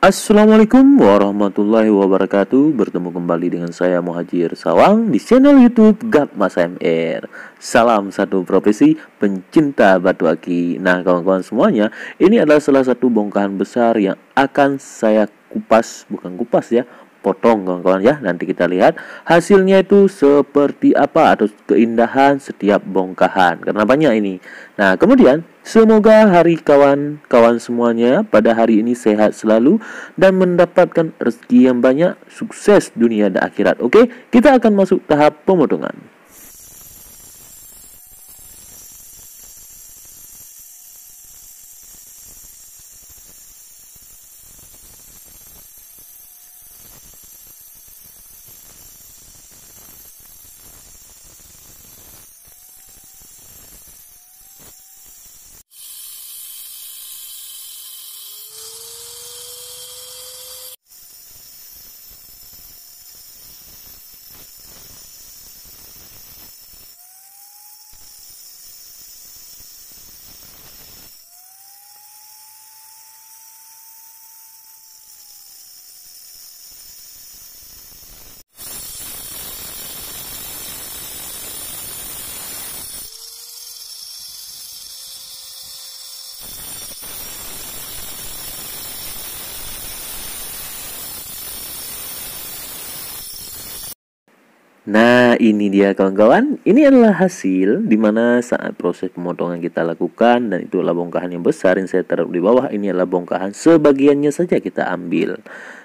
Assalamualaikum warahmatullahi wabarakatuh. Bertemu kembali dengan saya Muhajir Sawang di channel YouTube Gap Mas MR. Salam satu profesi pencinta batu aki. Nah kawan-kawan semuanya, ini adalah salah satu bongkahan besar yang akan saya kupas, bukan kupas ya, potong kawan-kawan ya. Nanti kita lihat hasilnya itu seperti apa atau keindahan setiap bongkahan, karena banyak ini. Nah kemudian semoga hari kawan-kawan semuanya pada hari ini sehat selalu dan mendapatkan rezeki yang banyak, sukses dunia dan akhirat. Oke, kita akan masuk tahap pemotongan. Nah, ini dia kawan-kawan. Ini adalah hasil dimana saat proses pemotongan kita lakukan, dan itu adalah bongkahan yang besar yang saya taruh di bawah. Ini adalah bongkahan sebagiannya saja kita ambil.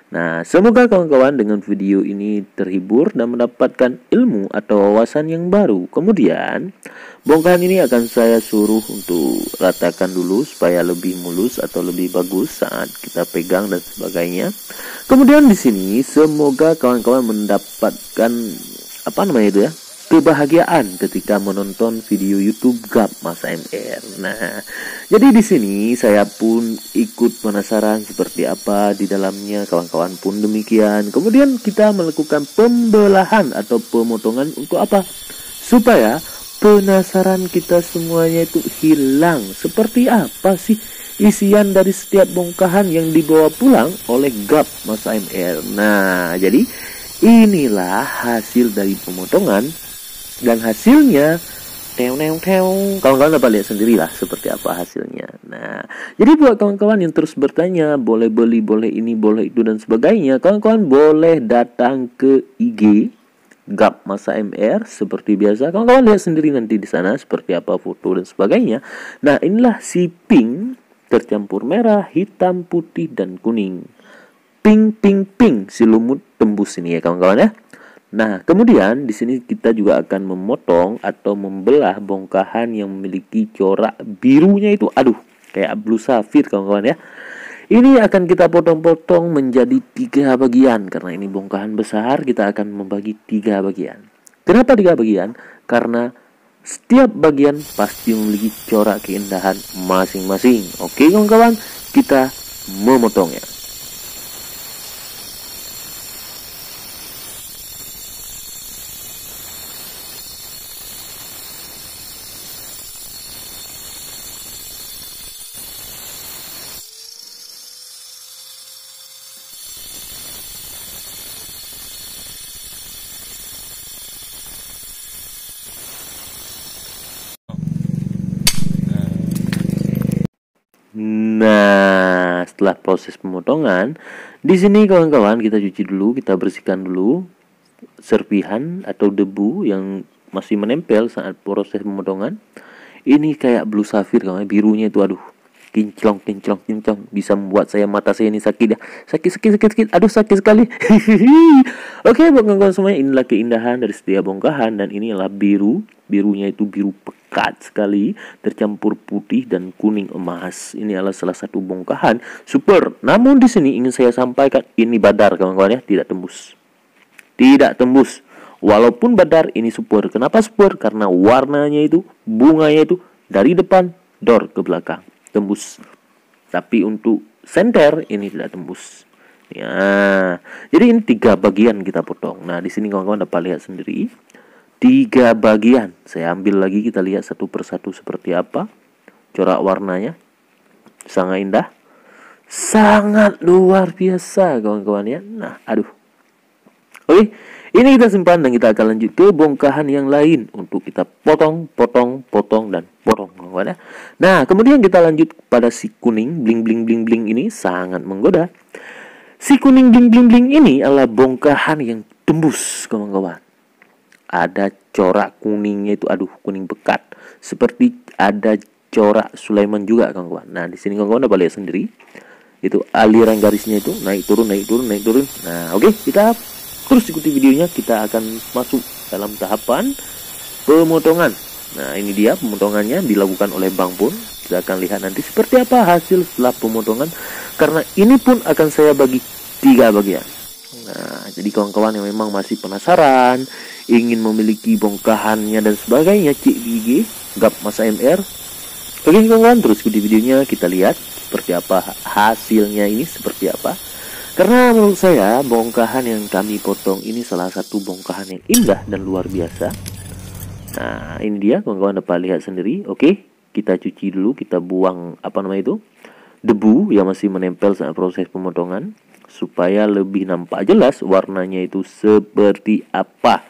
Nah, semoga kawan-kawan dengan video ini terhibur dan mendapatkan ilmu atau wawasan yang baru. Kemudian, bongkahan ini akan saya suruh untuk ratakan dulu supaya lebih mulus atau lebih bagus saat kita pegang dan sebagainya. Kemudian di sini semoga kawan-kawan mendapatkan kebahagiaan ketika menonton video YouTube Gap Mas MR. Nah, jadi di sini saya pun ikut penasaran seperti apa di dalamnya, kawan-kawan pun demikian. Kemudian kita melakukan pembelahan atau pemotongan untuk apa? Supaya penasaran kita semuanya itu hilang. Seperti apa sih isian dari setiap bongkahan yang dibawa pulang oleh Gap Mas MR. Nah, jadi inilah hasil dari pemotongan, dan hasilnya kawan-kawan dapat lihat sendirilah seperti apa hasilnya. Nah, jadi buat kawan-kawan yang terus bertanya boleh beli, boleh ini, boleh itu dan sebagainya, kawan-kawan boleh datang ke IG Gap Mas MR seperti biasa. Kawan-kawan lihat sendiri nanti di sana seperti apa foto dan sebagainya. Nah, inilah si pink tercampur merah, hitam, putih dan kuning. Pink si lumut tembus ini ya kawan-kawan ya. Nah, kemudian di sini kita juga akan memotong atau membelah bongkahan yang memiliki corak birunya itu, kayak blue safir kawan-kawan ya. Ini akan kita potong-potong menjadi 3 bagian, karena ini bongkahan besar. Kita akan membagi 3 bagian. Kenapa 3 bagian? Karena setiap bagian pasti memiliki corak keindahan masing-masing. Oke kawan-kawan, kita memotongnya. Nah, setelah proses pemotongan, di sini kawan-kawan kita cuci dulu, kita bersihkan dulu serpihan atau debu yang masih menempel saat proses pemotongan. Ini kayak blue safir kawan, birunya itu kinclong, bisa membuat mata saya ini sakit ya. Sakit. Sakit sekali. Oke, buat kawan-kawan semuanya, inilah keindahan dari setiap bongkahan, dan ini adalah birunya itu biru pekat sekali tercampur putih dan kuning emas. Ini adalah salah satu bongkahan super. Namun di sini ingin saya sampaikan, ini badar kawan-kawan ya, tidak tembus. Walaupun badar, ini super. Kenapa super? Karena warnanya itu, bunganya itu dari depan door ke belakang tembus. Tapi untuk senter ini tidak tembus. Ya, jadi ini 3 bagian kita potong. Nah, di sini kawan-kawan dapat lihat sendiri 3 bagian. Saya ambil lagi, kita lihat satu persatu seperti apa corak warnanya. Sangat indah. Sangat luar biasa kawan-kawan ya. Nah, aduh. Oke, ini kita simpan dan kita akan lanjut ke bongkahan yang lain untuk kita potong, dan potong kawan-kawan ya. Nah, kemudian kita lanjut pada si kuning bling bling bling bling ini sangat menggoda. Si kuning bling bling bling ini adalah bongkahan yang tembus kawan-kawan. Ada corak kuningnya itu, aduh, kuning pekat. Seperti ada corak Sulaiman juga kawan-kawan. Nah, di sini kawan-kawan dapat lihat sendiri. Itu aliran garisnya itu naik turun naik turun naik turun. Nah, oke, kita terus ikuti videonya. Kita akan masuk dalam tahapan pemotongan. Nah, ini dia pemotongannya dilakukan oleh Bang Pun. Kita akan lihat nanti seperti apa hasil setelah pemotongan, karena ini pun akan saya bagi 3 bagian. Nah, jadi kawan-kawan yang memang masih penasaran, ingin memiliki bongkahannya dan sebagainya, cik gigi gap Mas AMR, oke kawan-kawan, terus ikuti videonya. Kita lihat seperti apa hasilnya ini, seperti apa. Karena menurut saya bongkahan yang kami potong ini salah satu bongkahan yang indah dan luar biasa. Nah, ini dia kawan-kawan dapat lihat sendiri. Oke, kita cuci dulu, kita buang debu yang masih menempel saat proses pemotongan, supaya lebih nampak jelas warnanya itu seperti apa.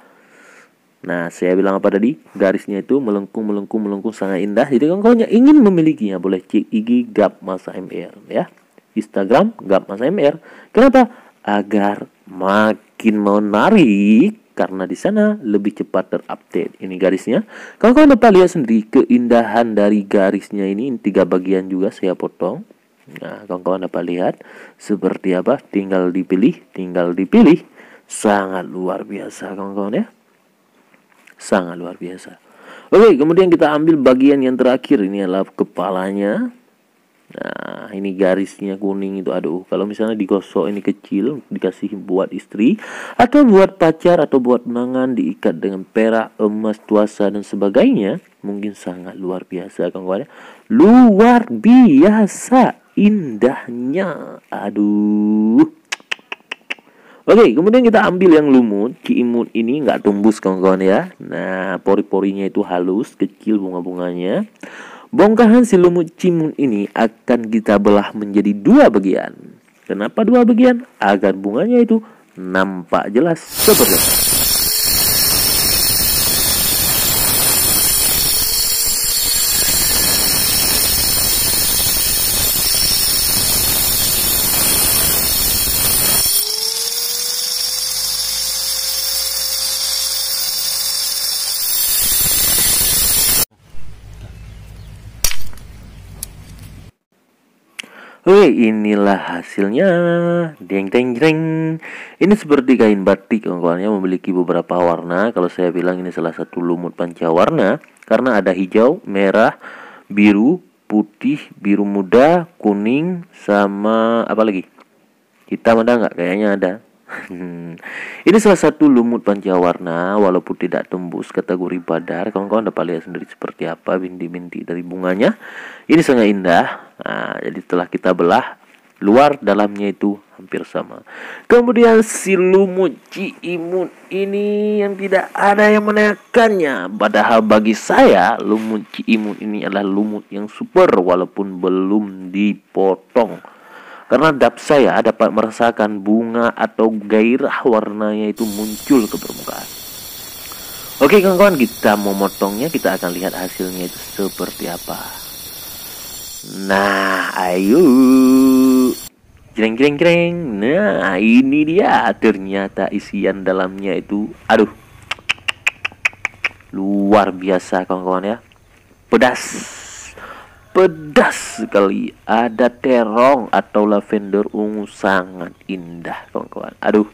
Nah, saya bilang apa tadi? Garisnya itu melengkung sangat indah. Jadi kawan-kawan yang ingin memilikinya boleh cek IG Gap Mas AMR ya. Instagram Gap Mas AMR. Kenapa? Agar makin menarik, karena di sana lebih cepat terupdate. Ini garisnya. Kawan-kawan dapat lihat sendiri keindahan dari garisnya ini 3 bagian juga saya potong. Nah, kawan-kawan dapat lihat seperti apa. Tinggal dipilih. Sangat luar biasa kawan-kawan ya. Sangat luar biasa. Oke, kemudian kita ambil bagian yang terakhir. Ini adalah kepalanya. Nah, ini garisnya kuning itu. Aduh, kalau misalnya digosok ini kecil, dikasih buat istri atau buat pacar atau buat tunangan, diikat dengan perak, emas, tuasa dan sebagainya, mungkin sangat luar biasa kawan-kawan ya. Luar biasa indahnya. Aduh. Oke, kemudian kita ambil yang lumut. Ciimut ini nggak tembus kawan-kawan ya. Nah, pori-porinya itu halus, kecil bunga-bunganya. Bongkahan si lumut cimun ini akan kita belah menjadi 2 bagian. Kenapa 2 bagian? Agar bunganya itu nampak jelas seperti apa. Oke, inilah hasilnya. Deng deng deng. Ini seperti kain batik kawan-kawan ya, memiliki beberapa warna. Kalau saya bilang ini salah satu lumut pancawarna karena ada hijau, merah, biru, putih, biru muda, kuning, sama apa lagi? Hitam ada nggak? Kayaknya ada. Ini salah satu lumut pancawarna walaupun tidak tembus kategori badar. Kawan-kawan dapat lihat sendiri seperti apa bintik-bintik dari bunganya. Ini sangat indah. Nah, jadi setelah kita belah, luar dalamnya itu hampir sama. Kemudian si lumut ciimut ini yang tidak ada yang menanyakannya. Padahal bagi saya lumut ciimut ini adalah lumut yang super walaupun belum dipotong. Karena saya dapat merasakan bunga atau gairah warnanya itu muncul ke permukaan. Oke kawan-kawan, kita mau motongnya, kita akan lihat hasilnya itu seperti apa. Nah, ayo. Jreng. Nah, ini dia. Ternyata isian dalamnya itu, aduh, luar biasa kawan-kawan ya. Pedas sekali. Ada terong atau lavender ungu, sangat indah kawan-kawan. Aduh,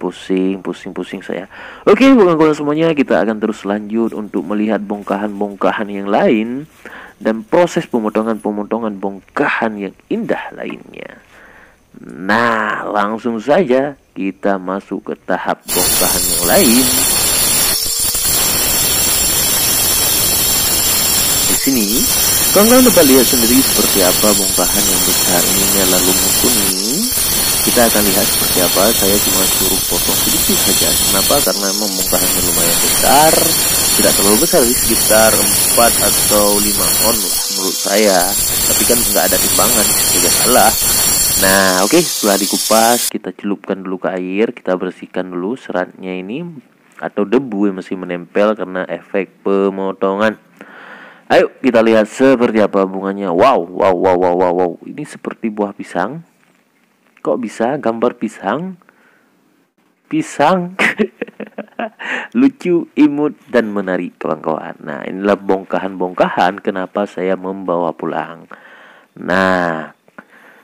pusing saya. Oke, kawan-kawan semuanya, kita akan terus lanjut untuk melihat bongkahan-bongkahan yang lain dan proses pemotongan bongkahan yang indah lainnya. Nah, langsung saja kita masuk ke tahap bongkahan yang lain. Sini, kawan-kawan dapat lihat sendiri seperti apa bongkahan yang besar ini adalah lumut kuning. Kita akan lihat seperti apa. Saya cuma suruh potong sedikit saja. Kenapa? Karena memang bongkahannya lumayan besar, tidak terlalu besar, sekitar 4 atau 5 on lah menurut saya. Tapi kan nggak ada timbangan, juga salah. Nah, oke, setelah dikupas, kita celupkan dulu ke air, kita bersihkan dulu seratnya ini atau debu yang masih menempel karena efek pemotongan. Ayo kita lihat seperti apa bunganya. Wow. Ini seperti buah pisang. Kok bisa gambar pisang? Pisang. Lucu, imut, dan menarik kawan-kawan. Nah, inilah bongkahan-bongkahan kenapa saya membawa pulang. Nah,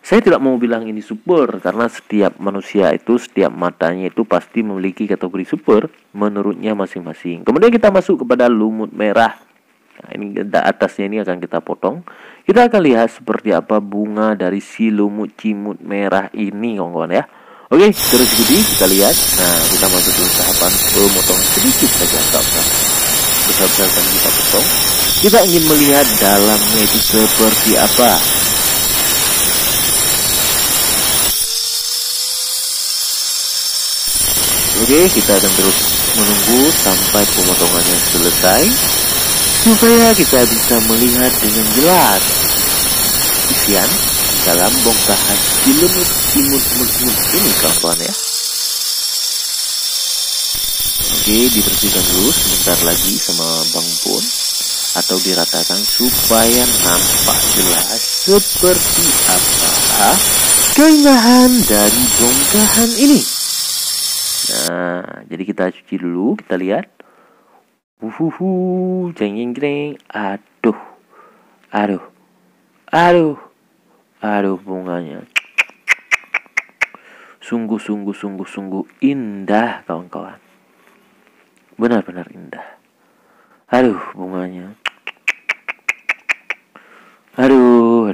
saya tidak mau bilang ini super, karena setiap manusia itu, setiap matanya itu pasti memiliki kategori super menurutnya masing-masing. Kemudian kita masuk kepada lumut merah. Nah, ini atasnya ini akan kita potong. Kita akan lihat seperti apa bunga dari si lumut cimut merah ini, kawan-kawan ya. Oke, terus ikuti, kita lihat. Nah, kita masuk ke tahapan pemotongan sedikit saja, besar-besar kan kita potong. Kita ingin melihat dalamnya itu seperti apa. Oke, kita akan terus menunggu sampai pemotongannya selesai supaya kita bisa melihat dengan jelas isian dalam bongkahan lumut imut ini, kawan-kawan ya. Oke, dibersihkan dulu sebentar lagi sama Bang Pun atau diratakan supaya nampak jelas seperti apa keindahan dari bongkahan ini. Nah, jadi kita cuci dulu, kita lihat. Jeng. Aduh bunganya. Sungguh indah, kawan-kawan. Benar-benar indah. Aduh bunganya. Aduh.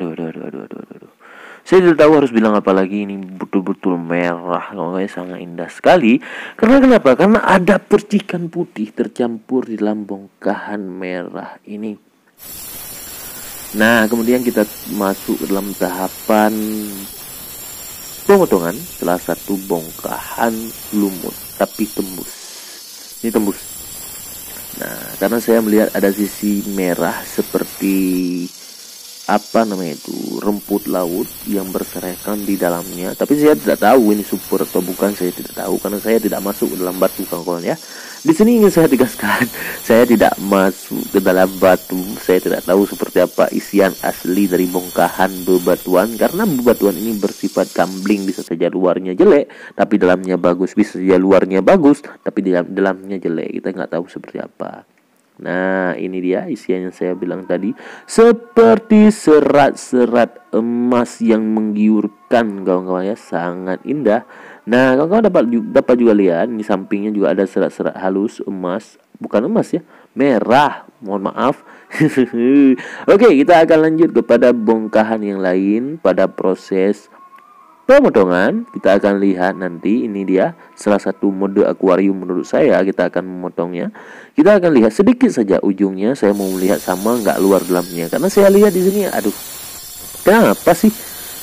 Saya tidak tahu harus bilang apa lagi, ini betul-betul merah, kawan-kawan, sangat indah sekali. Karena kenapa? Karena ada percikan putih tercampur di dalam bongkahan merah ini. Nah, kemudian kita masuk ke dalam tahapan pemotongan salah satu bongkahan lumut, tapi tembus. Ini tembus. Nah, karena saya melihat ada sisi merah seperti rumput laut yang berserakan di dalamnya. Tapi saya tidak tahu ini super atau bukan, saya tidak tahu karena saya tidak masuk ke dalam batu, kawan-kawan ya. Di sini ingin saya tegaskan, saya tidak masuk ke dalam batu. Saya tidak tahu seperti apa isian asli dari bongkahan bebatuan, karena bebatuan ini bersifat gambling, bisa saja luarnya jelek tapi dalamnya bagus, bisa saja luarnya bagus tapi dalamnya jelek. Kita nggak tahu seperti apa. Nah, ini dia isian yang saya bilang tadi, seperti serat-serat emas yang menggiurkan, kawan-kawan ya, sangat indah. Nah, kawan-kawan dapat juga lihat di sampingnya juga ada serat-serat halus emas, bukan emas ya, merah, mohon maaf. Oke, kita akan lanjut kepada bongkahan yang lain pada proses pemotongan. Kita akan lihat nanti, ini dia salah satu mode akuarium menurut saya. Kita akan memotongnya. Kita akan lihat sedikit saja ujungnya. Saya mau melihat sama nggak luar dalamnya, karena saya lihat di sini, aduh, kenapa sih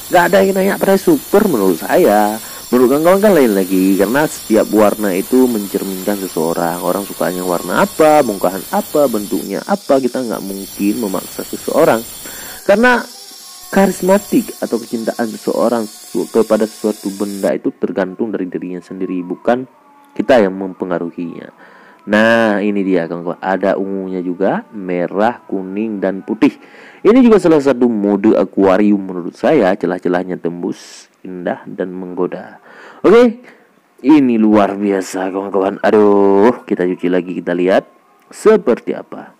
nggak ada yang nanya pada super menurut saya. Menurut kawan-kawan kan lain lagi, karena setiap warna itu mencerminkan seseorang. Orang sukanya warna apa, bongkahan apa, bentuknya apa. Kita nggak mungkin memaksa seseorang, karena karismatik atau kecintaan seseorang kepada sesuatu benda itu tergantung dari dirinya sendiri, bukan kita yang mempengaruhinya. Nah, ini dia kawan-kawan, ada ungunya juga, merah, kuning, dan putih. Ini juga salah satu mode akuarium menurut saya. Celah-celahnya tembus, indah, dan menggoda. Oke, ini luar biasa kawan-kawan. Aduh, kita cuci lagi, kita lihat seperti apa.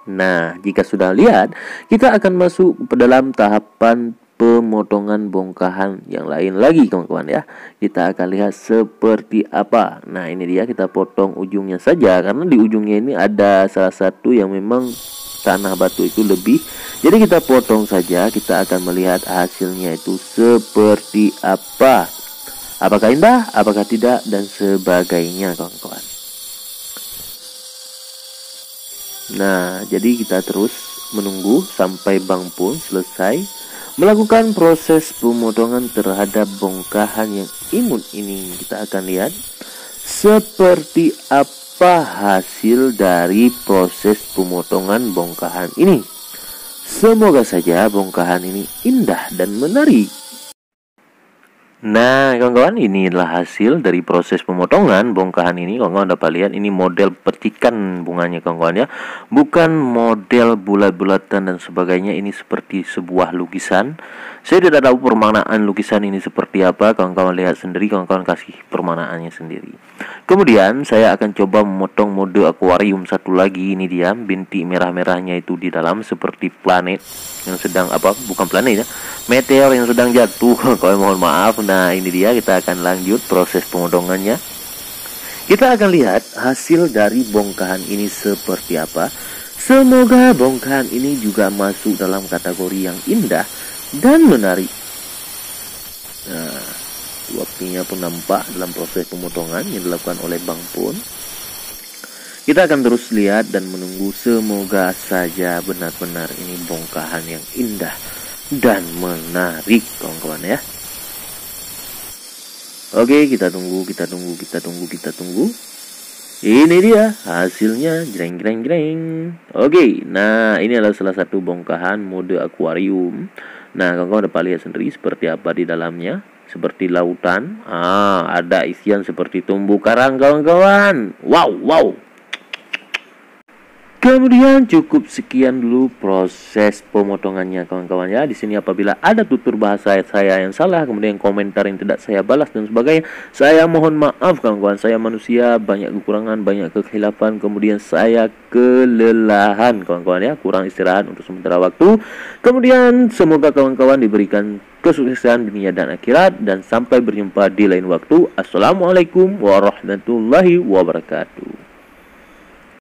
Nah, jika sudah lihat, kita akan masuk ke dalam tahapan pemotongan bongkahan yang lain lagi, kawan-kawan ya. Kita akan lihat seperti apa. Nah, ini dia, kita potong ujungnya saja, karena di ujungnya ini ada salah satu yang memang tanah batu itu lebih. Jadi kita potong saja, kita akan melihat hasilnya itu seperti apa. Apakah indah, apakah tidak, dan sebagainya, kawan-kawan. Nah, jadi kita terus menunggu sampai Bang Pun selesai melakukan proses pemotongan terhadap bongkahan yang imut ini. Kita akan lihat seperti apa hasil dari proses pemotongan bongkahan ini. Semoga saja bongkahan ini indah dan menarik. Nah, kawan-kawan, inilah hasil dari proses pemotongan bongkahan ini. Kawan-kawan dapat lihat ini model petikan bunganya, kawan-kawan ya. Bukan model bulat-bulatan dan sebagainya. Ini seperti sebuah lukisan. Saya tidak tahu permaknaan lukisan ini seperti apa. Kawan-kawan lihat sendiri, kawan-kawan kasih permaknaannya sendiri. Kemudian saya akan coba memotong mode akuarium satu lagi. Ini dia, bintik merah-merahnya itu di dalam seperti planet yang sedang bukan planet ya, meteor yang sedang jatuh. Kawan, mohon maaf. Nah, ini dia, kita akan lanjut proses pemotongannya. Kita akan lihat hasil dari bongkahan ini seperti apa. Semoga bongkahan ini juga masuk dalam kategori yang indah dan menarik. Nah, waktunya pun nampak dalam proses pemotongan yang dilakukan oleh Bang Pun. Kita akan terus lihat dan menunggu. Semoga saja benar-benar ini bongkahan yang indah dan menarik, kawan-kawan ya. Oke, kita tunggu. Ini dia hasilnya, jreng. Oke, nah ini adalah salah satu bongkahan mode akuarium. Nah, kawan-kawan dapat lihat sendiri seperti apa di dalamnya. Seperti lautan. Ada isian seperti terumbu karang, kawan-kawan. Wow. Kemudian cukup sekian dulu proses pemotongannya, kawan-kawan ya. Di sini apabila ada tutur bahasa saya yang salah, kemudian komentar yang tidak saya balas dan sebagainya, saya mohon maaf, kawan-kawan. Saya manusia, banyak kekurangan, banyak kekhilafan, kemudian saya kelelahan, kawan-kawan ya, kurang istirahat untuk sementara waktu. Kemudian semoga kawan-kawan diberikan kesuksesan dunia dan akhirat, dan sampai berjumpa di lain waktu. Assalamualaikum warahmatullahi wabarakatuh.